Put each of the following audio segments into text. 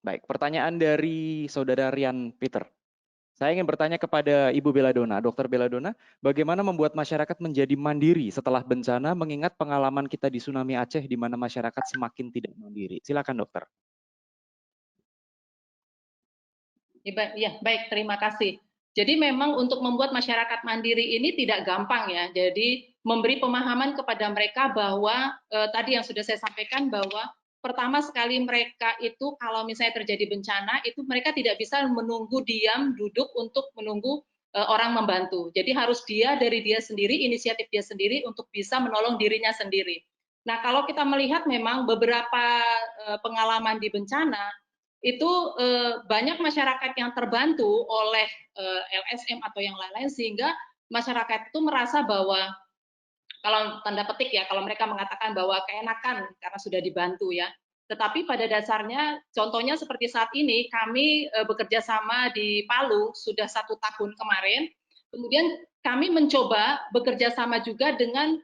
Baik, pertanyaan dari Saudara Rian Peter. Saya ingin bertanya kepada Ibu Belladonna, Dokter Belladonna, bagaimana membuat masyarakat menjadi mandiri setelah bencana mengingat pengalaman kita di tsunami Aceh di mana masyarakat semakin tidak mandiri. Silakan dokter. Ya, baik, terima kasih. Jadi memang untuk membuat masyarakat mandiri ini tidak gampang ya. Jadi memberi pemahaman kepada mereka bahwa tadi yang sudah saya sampaikan bahwa pertama sekali mereka itu kalau misalnya terjadi bencana itu mereka tidak bisa menunggu diam duduk untuk menunggu orang membantu. Jadi harus dia dari dia sendiri, inisiatif dia sendiri untuk bisa menolong dirinya sendiri. Nah, kalau kita melihat memang beberapa pengalaman di bencana itu banyak masyarakat yang terbantu oleh LSM atau yang lain-lain sehingga masyarakat itu merasa bahwa kalau tanda petik ya kalau mereka mengatakan bahwa keenakan karena sudah dibantu ya. Tetapi pada dasarnya contohnya seperti saat ini kami bekerja sama di Palu sudah 1 tahun kemarin. Kemudian kami mencoba bekerja sama juga dengan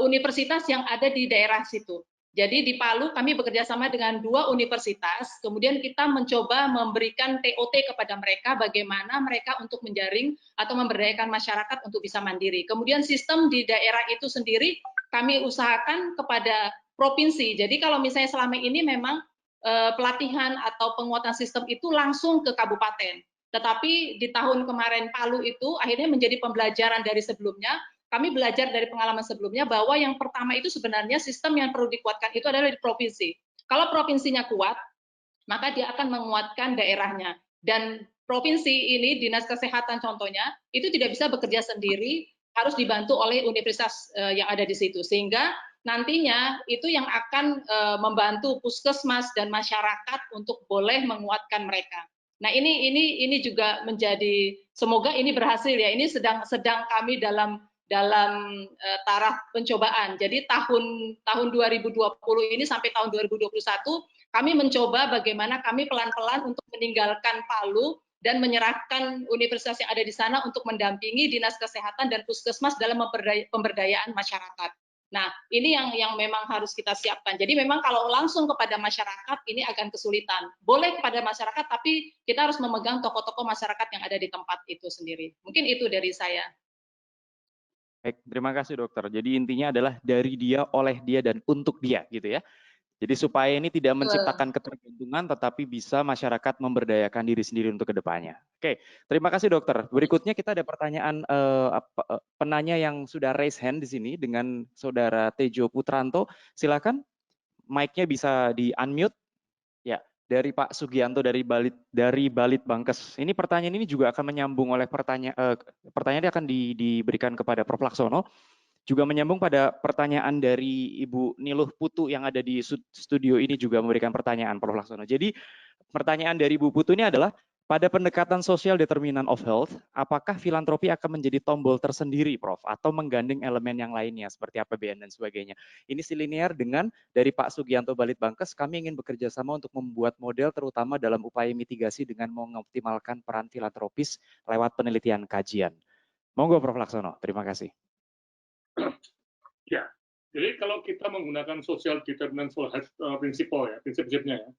universitas yang ada di daerah situ. Jadi di Palu kami bekerja sama dengan 2 universitas, kemudian kita mencoba memberikan TOT kepada mereka bagaimana mereka untuk menjaring atau memberdayakan masyarakat untuk bisa mandiri. Kemudian sistem di daerah itu sendiri kami usahakan kepada provinsi. Jadi kalau misalnya selama ini memang pelatihan atau penguatan sistem itu langsung ke kabupaten. Tetapi di tahun kemarin Palu itu akhirnya menjadi pembelajaran dari sebelumnya. Kami belajar dari pengalaman sebelumnya bahwa yang pertama itu sebenarnya sistem yang perlu dikuatkan itu adalah di provinsi. Kalau provinsinya kuat, maka dia akan menguatkan daerahnya. Dan provinsi ini, dinas kesehatan contohnya, itu tidak bisa bekerja sendiri, harus dibantu oleh universitas yang ada di situ. Sehingga nantinya itu yang akan membantu puskesmas dan masyarakat untuk boleh menguatkan mereka. Nah ini juga menjadi semoga ini berhasil ya. Ini sedang kami dalam taraf pencobaan. Jadi tahun 2020 ini sampai tahun 2021 kami mencoba bagaimana kami pelan-pelan untuk meninggalkan Palu dan menyerahkan universitas yang ada di sana untuk mendampingi dinas kesehatan dan puskesmas dalam pemberdayaan masyarakat. Nah, ini yang memang harus kita siapkan. Jadi memang kalau langsung kepada masyarakat ini akan kesulitan. Boleh kepada masyarakat, tapi kita harus memegang tokoh-tokoh masyarakat yang ada di tempat itu sendiri. Mungkin itu dari saya. Baik, terima kasih dokter. Jadi intinya adalah dari dia, oleh dia, dan untuk dia gitu ya. Jadi supaya ini tidak menciptakan ketergantungan, tetapi bisa masyarakat memberdayakan diri sendiri untuk kedepannya. Oke, terima kasih dokter. Berikutnya kita ada pertanyaan penanya yang sudah raise hand di sini dengan saudara Tejo Putranto. Silakan, mic-nya bisa di-unmute. Ya, dari Pak Sugianto dari Balit Bangkes. Ini pertanyaan ini juga akan menyambung oleh pertanyaan akan diberikan kepada Prof. Laksono. Juga menyambung pada pertanyaan dari Ibu Niluh Putu yang ada di studio ini juga memberikan pertanyaan Prof. Laksono. Jadi pertanyaan dari Ibu Putu ini adalah, pada pendekatan social determinant of health, apakah filantropi akan menjadi tombol tersendiri, Prof, atau menggandeng elemen yang lainnya seperti APBN dan sebagainya? Ini silinear dengan dari Pak Sugianto Balit Bangkes, kami ingin bekerja sama untuk membuat model terutama dalam upaya mitigasi dengan mengoptimalkan peran filantropis lewat penelitian kajian. Monggo Prof. Laksono, terima kasih. Ya, jadi kalau kita menggunakan social determinant principle ya, prinsip-prinsipnya ya,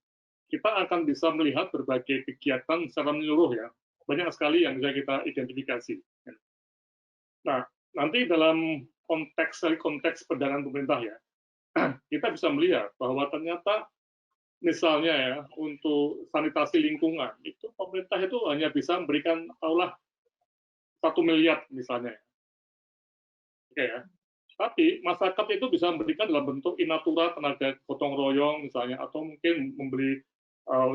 kita akan bisa melihat berbagai kegiatan secara menyeluruh ya, banyak sekali yang bisa kita identifikasi. Nah, nanti dalam konteks perdagangan pemerintah ya, kita bisa melihat bahwa ternyata misalnya ya untuk sanitasi lingkungan itu pemerintah itu hanya bisa memberikan taulah 1 miliar misalnya. Oke ya. Tapi masyarakat itu bisa memberikan dalam bentuk inatura, tenaga gotong royong misalnya, atau mungkin membeli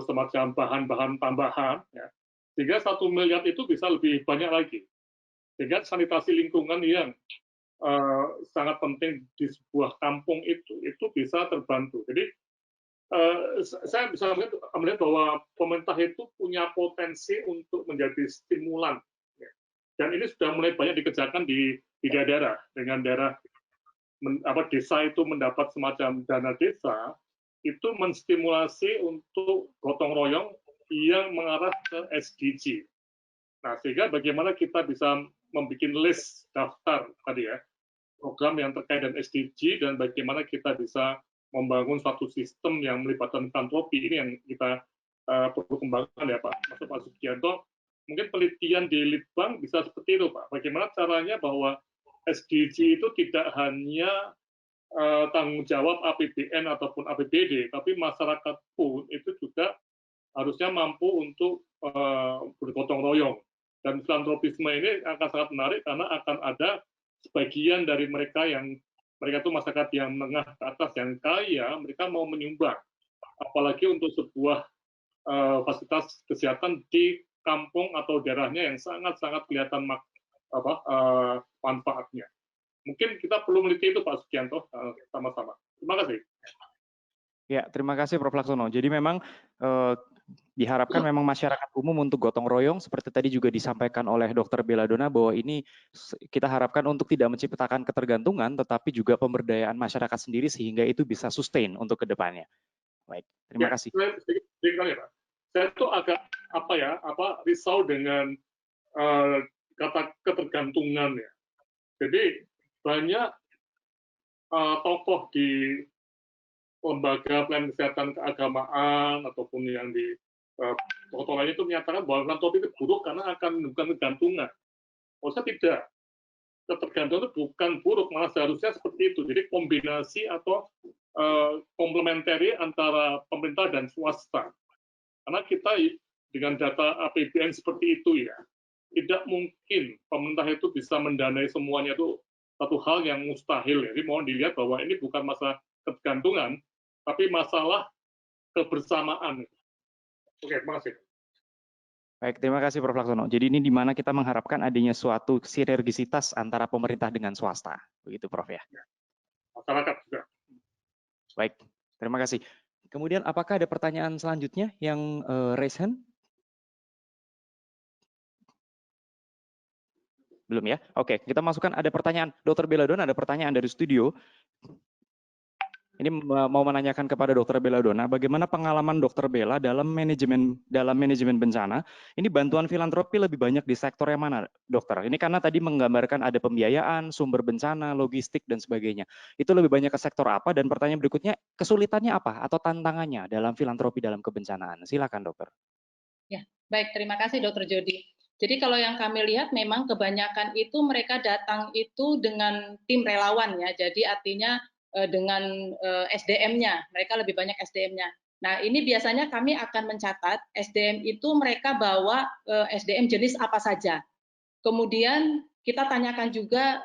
semacam bahan-bahan tambahan, ya. Sehingga 1 miliar itu bisa lebih banyak lagi. Sehingga sanitasi lingkungan yang sangat penting di sebuah kampung itu bisa terbantu. Jadi saya bisa melihat bahwa pemerintah itu punya potensi untuk menjadi stimulan. Ya. Dan ini sudah mulai banyak dikerjakan di daerah dengan daerah desa itu mendapat semacam dana desa, itu menstimulasi untuk gotong royong yang mengarah ke SDG. Nah, sehingga bagaimana kita bisa membuat list daftar tadi ya, program yang terkait dengan SDG dan bagaimana kita bisa membangun suatu sistem yang melibatkan filantropi ini yang kita perlu kembangkan ya Pak Sugianto. Mungkin penelitian di Litbang bisa seperti itu Pak. Bagaimana caranya bahwa SDG itu tidak hanya tanggung jawab APBN ataupun APBD, tapi masyarakat pun itu juga harusnya mampu untuk bergotong royong. Dan filantropisme ini akan sangat menarik karena akan ada sebagian dari mereka itu masyarakat yang menengah ke atas, yang kaya, mereka mau menyumbang. Apalagi untuk sebuah fasilitas kesehatan di kampung atau daerahnya yang sangat-sangat kelihatan manfaatnya. Mungkin kita perlu meneliti itu Pak Sugianto sama-sama. Terima kasih. Ya, terima kasih Prof. Laksono. Jadi memang diharapkan memang masyarakat umum untuk gotong royong seperti tadi juga disampaikan oleh Dr. Belladonna bahwa ini kita harapkan untuk tidak menciptakan ketergantungan tetapi juga pemberdayaan masyarakat sendiri sehingga itu bisa sustain untuk kedepannya. Baik, terima kasih. Saya tuh agak risau dengan kata ketergantungan ya. Jadi banyak tokoh di lembaga pelayanan kesehatan keagamaan ataupun yang di tokoh lain itu menyatakan bahwa filantropi itu buruk karena akan menimbulkan ketergantungan. Maksudnya tidak. Ketergantungan itu bukan buruk, malah seharusnya seperti itu. Jadi kombinasi atau komplementari antara pemerintah dan swasta. Karena kita dengan data APBN seperti itu ya, tidak mungkin pemerintah itu bisa mendanai semuanya, itu satu hal yang mustahil. Jadi mohon dilihat bahwa ini bukan masalah ketergantungan, tapi masalah kebersamaan. Oke, terima kasih. Baik, terima kasih Prof. Laksono. Jadi ini di mana kita mengharapkan adanya suatu sinergisitas antara pemerintah dengan swasta. Begitu Prof ya? Masyarakat juga. Baik, terima kasih. Kemudian apakah ada pertanyaan selanjutnya yang raise hand? Belum ya? Oke, kita masukkan ada pertanyaan. Dr. Belladonna, ada pertanyaan dari studio. Ini mau menanyakan kepada Dr. Belladonna, bagaimana pengalaman Dr. Bella dalam manajemen bencana? Ini bantuan filantropi lebih banyak di sektor yang mana, Dokter? Ini karena tadi menggambarkan ada pembiayaan, sumber bencana, logistik dan sebagainya. Itu lebih banyak ke sektor apa? Dan pertanyaan berikutnya, kesulitannya apa atau tantangannya dalam filantropi dalam kebencanaan? Silakan, Dokter. Ya, baik. Terima kasih, Dokter Jody. Jadi kalau yang kami lihat memang kebanyakan itu mereka datang itu dengan tim relawan ya. Jadi artinya dengan SDM-nya, mereka lebih banyak SDM-nya. Nah, ini biasanya kami akan mencatat SDM itu mereka bawa SDM jenis apa saja. Kemudian kita tanyakan juga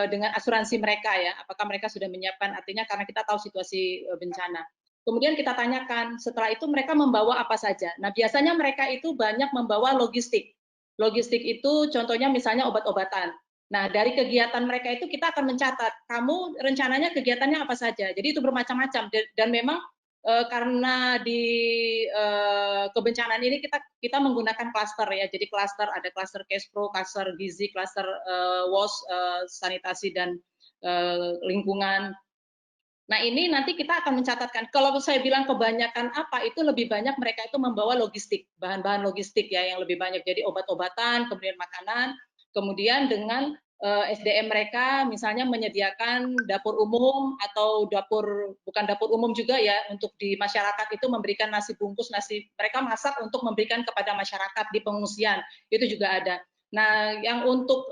dengan asuransi mereka ya, apakah mereka sudah menyiapkan, artinya karena kita tahu situasi bencana. Kemudian kita tanyakan, setelah itu mereka membawa apa saja. Nah, biasanya mereka itu banyak membawa logistik. Logistik itu contohnya misalnya obat-obatan. Nah, dari kegiatan mereka itu kita akan mencatat, kamu rencananya kegiatannya apa saja. Jadi itu bermacam-macam dan memang karena di kebencanaan ini kita menggunakan klaster ya. Jadi klaster ada klaster Cashpro, klaster gizi, klaster WOS, sanitasi dan lingkungan. Nah, ini nanti kita akan mencatatkan. Kalau saya bilang kebanyakan apa, itu lebih banyak mereka itu membawa logistik, bahan-bahan logistik ya yang lebih banyak. Jadi obat-obatan, kemudian makanan, kemudian dengan SDM mereka misalnya menyediakan dapur umum atau bukan dapur umum juga ya, untuk di masyarakat itu memberikan nasi bungkus, mereka masak untuk memberikan kepada masyarakat di pengungsian, itu juga ada. Nah, yang untuk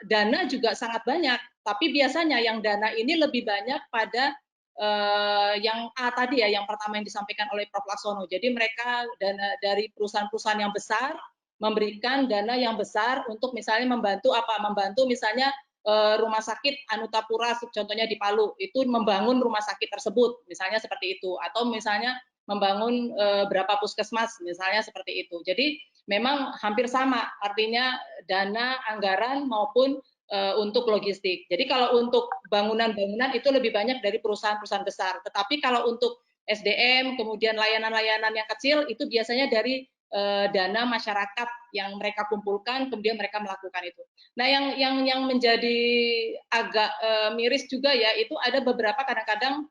dana juga sangat banyak, tapi biasanya yang dana ini lebih banyak pada yang A tadi ya, yang pertama yang disampaikan oleh Prof. Laksono. Jadi mereka dana dari perusahaan-perusahaan yang besar memberikan dana yang besar untuk misalnya membantu misalnya rumah sakit Anutapura contohnya di Palu itu membangun rumah sakit tersebut misalnya seperti itu, atau misalnya membangun berapa puskesmas misalnya seperti itu. Jadi memang hampir sama artinya dana anggaran maupun untuk logistik. Jadi kalau untuk bangunan-bangunan itu lebih banyak dari perusahaan-perusahaan besar, tetapi kalau untuk SDM kemudian layanan-layanan yang kecil itu biasanya dari dana masyarakat yang mereka kumpulkan, kemudian mereka melakukan itu. Nah, yang menjadi agak miris juga ya, itu ada beberapa kadang-kadang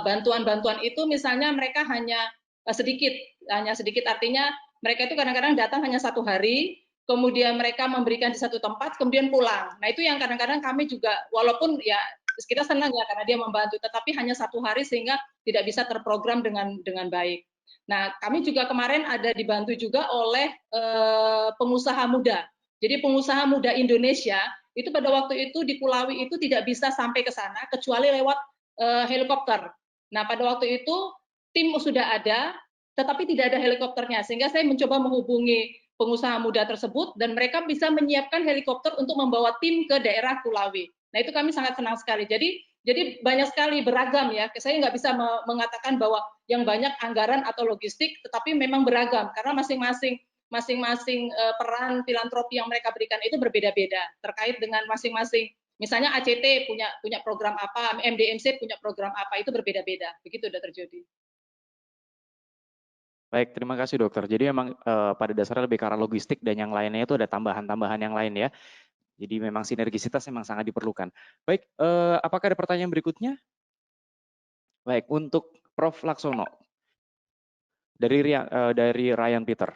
bantuan-bantuan itu misalnya mereka hanya sedikit artinya mereka itu kadang-kadang datang hanya 1 hari, kemudian mereka memberikan di satu tempat, kemudian pulang. Nah, itu yang kadang-kadang kami juga, walaupun ya kita senang ya karena dia membantu, tetapi hanya 1 hari sehingga tidak bisa terprogram dengan baik. Nah, kami juga kemarin ada dibantu juga oleh pengusaha muda. Jadi pengusaha muda Indonesia itu pada waktu itu di Kulawi itu tidak bisa sampai ke sana kecuali lewat helikopter. Nah, pada waktu itu tim sudah ada, tetapi tidak ada helikopternya, sehingga saya mencoba menghubungi pengusaha muda tersebut dan mereka bisa menyiapkan helikopter untuk membawa tim ke daerah Kulawi. Nah, itu kami sangat senang sekali. Jadi banyak sekali beragam ya. Saya nggak bisa mengatakan bahwa yang banyak anggaran atau logistik, tetapi memang beragam karena masing-masing peran filantropi yang mereka berikan itu berbeda-beda terkait dengan masing-masing. Misalnya ACT punya program apa, MDMC punya program apa, itu berbeda-beda. Begitu, Dr. Jody. Baik, terima kasih dokter. Jadi memang pada dasarnya lebih ke arah logistik dan yang lainnya itu ada tambahan-tambahan yang lain ya. Jadi memang sinergisitas memang sangat diperlukan. Baik, apakah ada pertanyaan berikutnya? Baik, untuk Prof. Laksono dari Ryan Peter.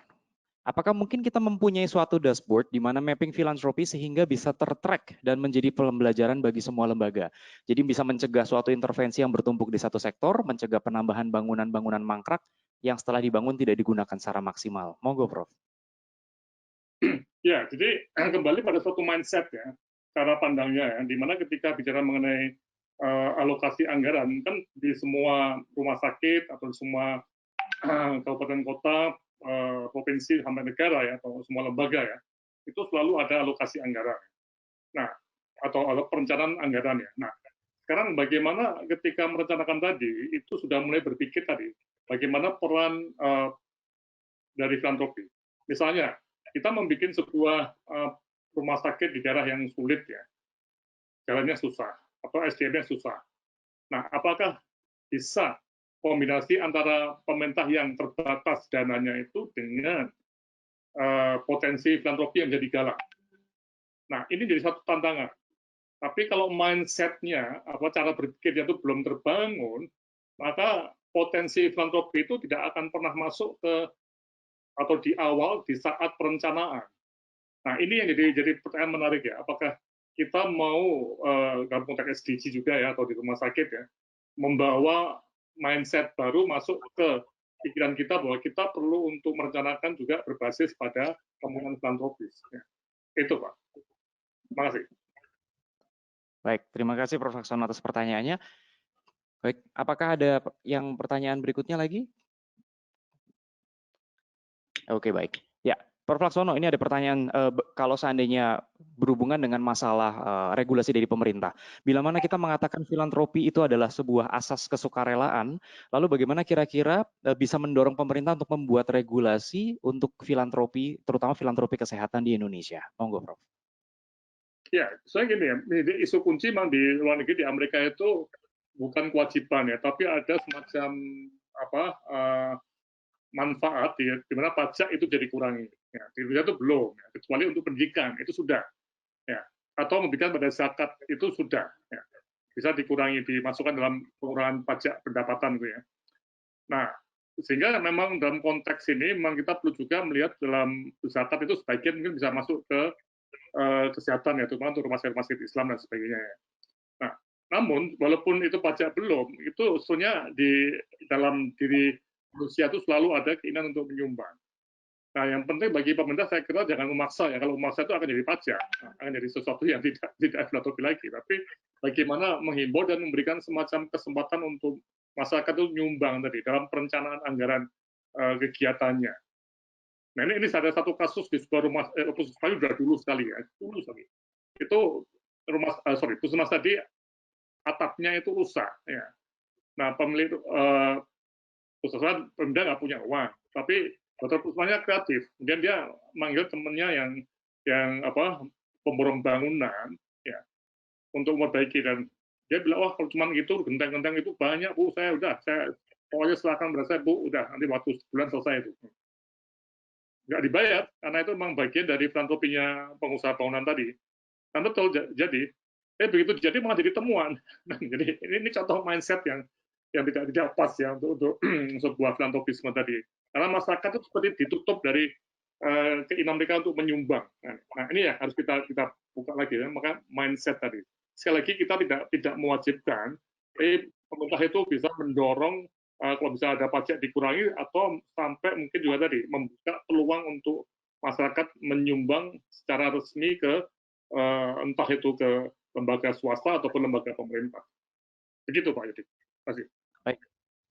Apakah mungkin kita mempunyai suatu dashboard di mana mapping filantropi sehingga bisa tertrack dan menjadi pembelajaran bagi semua lembaga. Jadi bisa mencegah suatu intervensi yang bertumpuk di satu sektor, mencegah penambahan bangunan-bangunan mangkrak yang setelah dibangun tidak digunakan secara maksimal. Monggo, Prof. Ya, jadi kembali pada suatu mindset ya, cara pandangnya ya, di mana ketika bicara mengenai alokasi anggaran, kan di semua rumah sakit atau di semua kabupaten kota, provinsi sampai negara ya, atau semua lembaga ya, itu selalu ada alokasi anggaran. Nah, atau perencanaan anggaran ya. Nah, sekarang bagaimana ketika merencanakan tadi, itu sudah mulai berpikir tadi, bagaimana peran dari filantropi. Misalnya, kita membuat sebuah rumah sakit di daerah yang sulit ya, jalannya susah, atau SDM-nya susah. Nah, apakah bisa kombinasi antara pemerintah yang terbatas dananya itu dengan potensi filantropi yang jadi galak. Nah, ini jadi satu tantangan. Tapi kalau mindset-nya, cara berpikirnya itu belum terbangun, maka potensi filantropi itu tidak akan pernah masuk ke atau di awal di saat perencanaan. Nah, ini yang jadi pertanyaan menarik ya. Apakah kita mau dalam konteks SDG juga ya, atau di rumah sakit ya, membawa mindset baru masuk ke pikiran kita bahwa kita perlu untuk merencanakan juga berbasis pada pembangunan filantropis. Ya. Itu, Pak. Terima kasih. Baik, terima kasih Prof. Laksono atas pertanyaannya. Baik, apakah ada yang pertanyaan berikutnya lagi? Oke, baik. Ya, Prof. Laksono, ini ada pertanyaan kalau seandainya berhubungan dengan masalah regulasi dari pemerintah. Bila mana kita mengatakan filantropi itu adalah sebuah asas kesukarelaan, lalu bagaimana kira-kira bisa mendorong pemerintah untuk membuat regulasi untuk filantropi, terutama filantropi kesehatan di Indonesia? Monggo, Prof. Ya, saya gini ya, isu kunci memang di luar negeri, di Amerika itu bukan kewajiban ya, tapi ada semacam manfaat ya, di mana pajak itu jadi kurangi. Ya, di Indonesia itu belum, ya, kecuali untuk pendidikan itu sudah. Ya, atau memberikan pada zakat itu sudah. Ya, bisa dikurangi, dimasukkan dalam pengurangan pajak pendapatan gitu ya. Nah, sehingga memang dalam konteks ini memang kita perlu juga melihat dalam zakat itu sebagian mungkin bisa masuk ke kesehatan ya, terutama untuk rumah sakit Islam dan sebagainya ya. Nah, namun walaupun itu pajak belum, itu sebetulnya di dalam diri manusia itu selalu ada keinginan untuk menyumbang. Nah, yang penting bagi pemerintah saya kira jangan memaksa ya. Kalau memaksa itu akan jadi pajak, akan jadi sesuatu yang tidak filantropi lagi. Tapi bagaimana menghimbau dan memberikan semacam kesempatan untuk masyarakat itu nyumbang tadi dalam perencanaan anggaran kegiatannya. Nah, ini ada satu kasus di sebuah rumah puskesmas sudah dulu sekali ya, dulu sekali. Itu puskesmas tadi atapnya itu rusak ya. Nah, pemilik puskesmas pemerintah nggak punya uang, tapi dokter puskesmasnya kreatif. Kemudian dia manggil temannya yang pemborong bangunan ya untuk memperbaiki, dan dia bilang, wah kalau cuma gitu genteng-genteng itu banyak Bu, saya pokoknya silakan berasa Bu, udah nanti waktu sebulan selesai itu. Nggak dibayar karena itu memang bagian dari filantropinya pengusaha bangunan tadi. Kan betul, jadi begitu jadi malah jadi temuan. Jadi ini contoh mindset yang tidak pas ya untuk sebuah filantropisme tadi. Karena masyarakat itu seperti ditutup dari keinginan mereka untuk menyumbang. Nah, ini ya harus kita buka lagi ya, maka mindset tadi. Sekali lagi kita tidak mewajibkan, pemerintah itu bisa mendorong kalau bisa ada pajak dikurangi, atau sampai mungkin juga tadi membuka peluang untuk masyarakat menyumbang secara resmi ke entah itu ke lembaga swasta ataupun lembaga pemerintah. Begitu Pak Yudi. Terima kasih. Baik.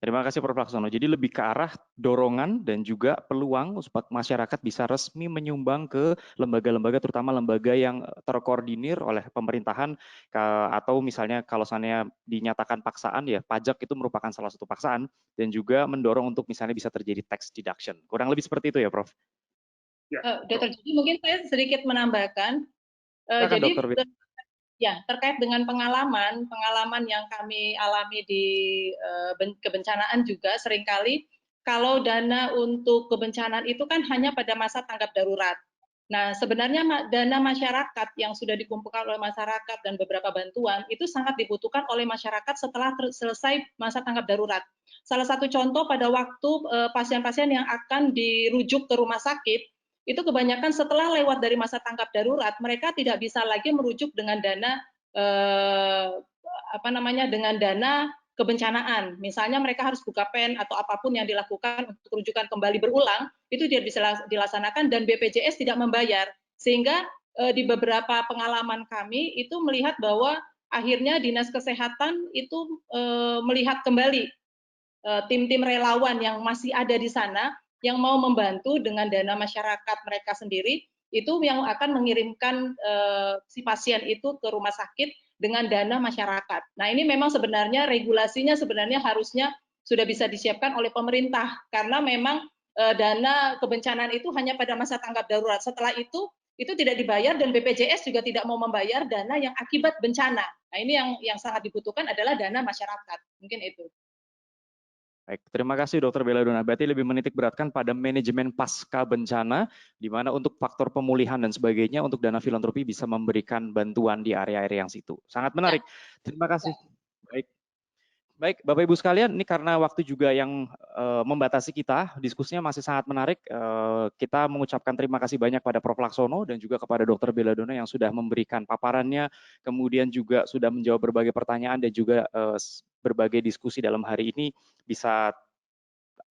Terima kasih Prof. Laksono. Jadi lebih ke arah dorongan dan juga peluang supaya masyarakat bisa resmi menyumbang ke lembaga-lembaga, terutama lembaga yang terkoordinir oleh pemerintahan, atau misalnya kalau misalnya dinyatakan paksaan, ya pajak itu merupakan salah satu paksaan, dan juga mendorong untuk misalnya bisa terjadi tax deduction. Kurang lebih seperti itu ya Prof? Ya, Dr. Jody, mungkin saya sedikit menambahkan. Silakan, Jadi Dokter. ya, terkait dengan pengalaman yang kami alami di kebencanaan juga seringkali kalau dana untuk kebencanaan itu kan hanya pada masa tanggap darurat. Nah, sebenarnya dana masyarakat yang sudah dikumpulkan oleh masyarakat dan beberapa bantuan itu sangat dibutuhkan oleh masyarakat setelah selesai masa tanggap darurat. Salah satu contoh pada waktu pasien-pasien yang akan dirujuk ke rumah sakit, itu kebanyakan setelah lewat dari masa tanggap darurat, mereka tidak bisa lagi merujuk dengan dana dengan dana kebencanaan. Misalnya mereka harus buka pen atau apapun yang dilakukan untuk rujukan kembali berulang, itu tidak bisa dilaksanakan dan BPJS tidak membayar. Sehingga di beberapa pengalaman kami itu melihat bahwa akhirnya Dinas Kesehatan itu melihat kembali tim-tim relawan yang masih ada di sana yang mau membantu dengan dana masyarakat mereka sendiri, itu yang akan mengirimkan si pasien itu ke rumah sakit dengan dana masyarakat. Nah, ini memang sebenarnya regulasinya sebenarnya harusnya sudah bisa disiapkan oleh pemerintah, karena memang dana kebencanaan itu hanya pada masa tanggap darurat. Setelah itu tidak dibayar dan BPJS juga tidak mau membayar dana yang akibat bencana. Nah, ini yang sangat dibutuhkan adalah dana masyarakat. Mungkin itu. Baik, terima kasih Dr. Belladonna. Berarti lebih menitik beratkan pada manajemen pasca bencana, di mana untuk faktor pemulihan dan sebagainya untuk dana filantropi bisa memberikan bantuan di area-area yang situ. Sangat menarik. Terima kasih. Baik. Baik, Bapak Ibu sekalian, ini karena waktu juga yang membatasi kita, diskusinya masih sangat menarik. Kita mengucapkan terima kasih banyak pada Prof. Laksono dan juga kepada Dr. Belladonna yang sudah memberikan paparannya, kemudian juga sudah menjawab berbagai pertanyaan dan juga berbagai diskusi dalam hari ini bisa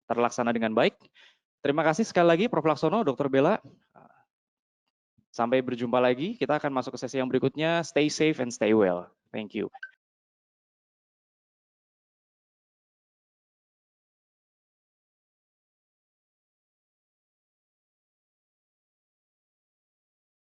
terlaksana dengan baik. Terima kasih sekali lagi Prof. Laksono, Dr. Bella. Sampai berjumpa lagi, kita akan masuk ke sesi yang berikutnya. Stay safe and stay well. Thank you.